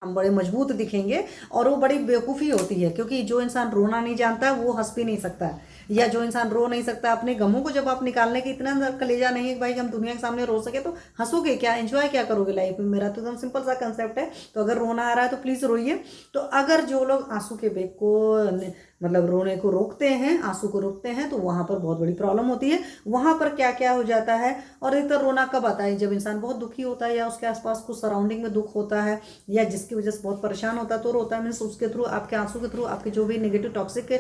हम बड़े मजबूत दिखेंगे। और वो बड़ी बेवकूफ़ी होती है, क्योंकि जो इंसान रोना नहीं जानता वो हंस भी नहीं सकता है, या जो इंसान रो नहीं सकता अपने गमों को जब आप निकालने की इतना अंदर कलेजा नहीं है कि भाई हम दुनिया के सामने रो सके, तो हंसोगे क्या, एंजॉय क्या करोगे लाइफ में? मेरा तो एकदम सिंपल सा कंसेप्ट है। तो अगर रोना आ रहा है तो प्लीज़ रोइए। तो अगर जो लोग आंसू के बेग को मतलब रोने को रोकते हैं, आंसू को रोकते हैं, तो वहाँ पर बहुत बड़ी प्रॉब्लम होती है। वहाँ पर क्या क्या हो जाता है, और अधिकतर रोना कब आता है, जब इंसान बहुत दुखी होता है या उसके आसपास कुछ सराउंडिंग में दुख होता है, या जिसकी वजह से बहुत परेशान होता है तो रोता है। मीन्स उसके थ्रू, आपके आंसू के थ्रू, आपके जो भी नेगेटिव टॉक्सिक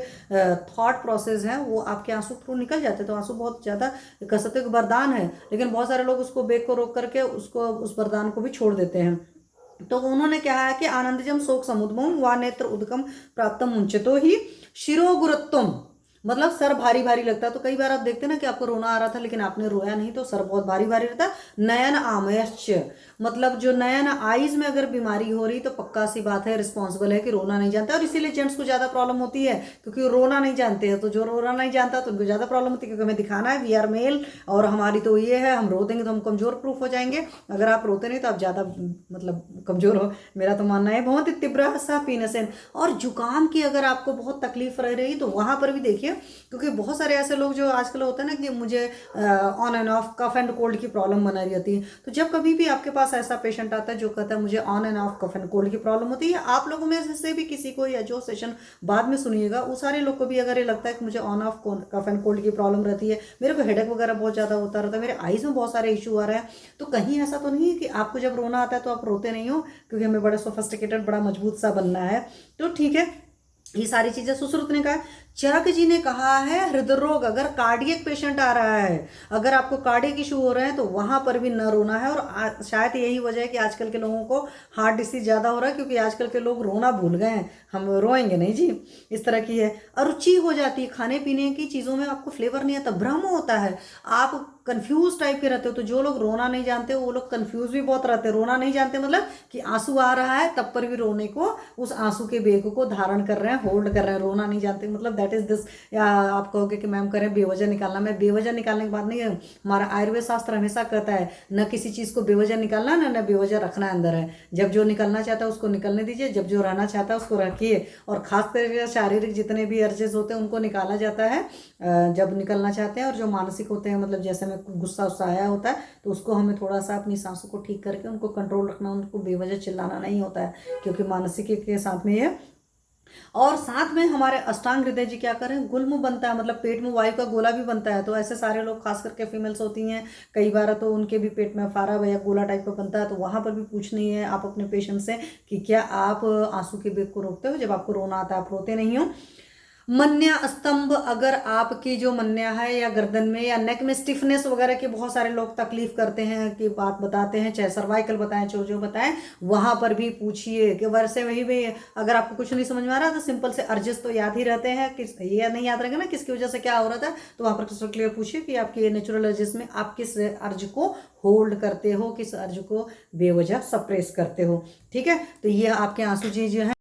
थॉट प्रोसेस हैं वो आपके आंसू थ्रू निकल जाते हैं। तो आंसू बहुत ज़्यादा कह सकते हो वरदान है, लेकिन बहुत सारे लोग उसको बेग को रोक करके उसको, उस वरदान को भी छोड़ देते हैं। तो उन्होंने कहा है कि आनंदजम शोक समुद्भवम वा नेत्र उदकम प्राप्तम मुंचतो ही शिरो गुरुत्वम, मतलब सर भारी भारी लगता है। तो कई बार आप देखते हैं ना कि आपको रोना आ रहा था लेकिन आपने रोया नहीं, तो सर बहुत भारी भारी रहता है। नयन आमयश्च, मतलब जो नयन आईज में अगर बीमारी हो रही तो पक्का सी बात है, रिस्पॉन्सिबल है कि रोना नहीं जानता। और इसीलिए जेंट्स को ज्यादा प्रॉब्लम होती है, क्योंकि रोना नहीं जानते हैं। तो जो रोना नहीं जानता तो उनको ज्यादा प्रॉब्लम होती है, क्योंकि हमें दिखाना है वी आर मेल, और हमारी तो ये है, हम रो देंगे तो हम कमजोर प्रूफ हो जाएंगे। अगर आप रोते नहीं तो आप ज्यादा मतलब कमजोर हो, मेरा तो मानना है। बहुत ही तीव्र सा पीनसेन, और जुकाम की अगर आपको बहुत तकलीफ रह रही तो वहां पर भी देखिए, क्योंकि बहुत सारे ऐसे लोग जो आजकल होता है ना कि मुझे on and off cough and cold की प्रॉब्लम बना रहती है। तो जब कभी भी आपके पास ऐसा पेशेंट आता है जो कहता है मुझे on and off cough and cold की प्रॉब्लम होती है, आप लोगों में से भी किसी को, या जो सेशन बाद में सुनिएगा वो सारे लोग को भी अगर ये लगता है कि मुझे on off cough and cold की प्रॉब्लम रहती है, मेरे को हेडेक वगैरह बहुत ज़्यादा होता रहता है, मेरे आईज में बहुत सारे इशू आ रहे हैं, तो कहीं ऐसा तो नहीं है कि आपको जब रोना आता है तो आप रोते नहीं हो, क्योंकि हमें बड़ा सोफिस्टिकेटेड, बड़ा मजबूत सा बनना है। तो ठीक है, ये सारी चीजें सुश्रुत ने कहा। चरक जी ने कहा है हृदय रोग, अगर कार्डियक पेशेंट आ रहा है, अगर आपको कार्डियक इशू हो रहे हैं तो वहां पर भी न रोना है। और शायद यही वजह है कि आजकल के लोगों को हार्ट डिसीज ज्यादा हो रहा है, क्योंकि आजकल के लोग रोना भूल गए हैं। हम रोएंगे नहीं जी, इस तरह की है। अरुचि हो जाती है, खाने पीने की चीजों में आपको फ्लेवर नहीं आता, भ्रम होता है, आप कंफ्यूज टाइप के रहते हो। तो जो लोग रोना नहीं जानते वो लोग कंफ्यूज भी बहुत रहते हैं। रोना नहीं जानते मतलब कि आंसू आ रहा है तब पर भी रोने को, उस आंसू के बेग को धारण कर रहे हैं, होल्ड कर रहे हैं। रोना नहीं जानते मतलब दैट इज दिस। या आप कहोगे कि मैम करें बेवजह निकालना, मैं बेवजह निकालने की बात नहीं है। हमारा आयुर्वेद शास्त्र हमेशा कहता है न किसी चीज को बेवजह निकालना, न बेवजह रखना अंदर है। जब जो निकलना चाहता है उसको निकलने दीजिए, जब जो रहना चाहता है उसको रखिए। और खास करके शारीरिक जितने भी अर्जेस होते हैं उनको निकाला जाता है जब निकलना चाहते हैं। और जो मानसिक होते हैं, मतलब जैसे में गुस्सा उस्सा आया होता है तो उसको हमें थोड़ा सा अपनी सांसों को ठीक करके उनको कंट्रोल रखना, उनको बेवजह चिल्लाना नहीं होता है, क्योंकि मानसिक के साथ में ये। और साथ में हमारे अष्टांग हृदय जी क्या करें, गुल्म बनता है, मतलब पेट में वायु का गोला भी बनता है। तो ऐसे सारे लोग, खास करके फीमेल्स होती हैं कई बार, तो उनके भी पेट में फारा या गोला टाइप का बनता है। तो वहां पर भी पूछनी है आप अपने पेशेंट से कि क्या आप आंसू के बेग को रोकते हो, जब आपको रोना आता है आप रोते नहीं हो। मन्या स्तंभ, अगर आपकी जो मन्या है या गर्दन में या नेक में स्टिफनेस वगैरह की बहुत सारे लोग तकलीफ करते हैं कि बात बताते हैं, चाहे सर्वाइकल बताएं चाहे जो बताएं, वहां पर भी पूछिए कि वैसे वही भी। अगर आपको कुछ नहीं समझ में आ रहा तो सिंपल से अर्जेस तो याद ही रहते हैं, किस ये नहीं याद रहेगा ना किसकी वजह से क्या हो रहा था, तो वहां पर क्रिस्टल क्लियर पूछिए कि आपके नेचुरल अर्जेस में आप किस अर्ज को होल्ड करते हो, किस अर्ज को बेवजह सप्रेस करते हो। ठीक है, तो ये आपके आंसू जी जो है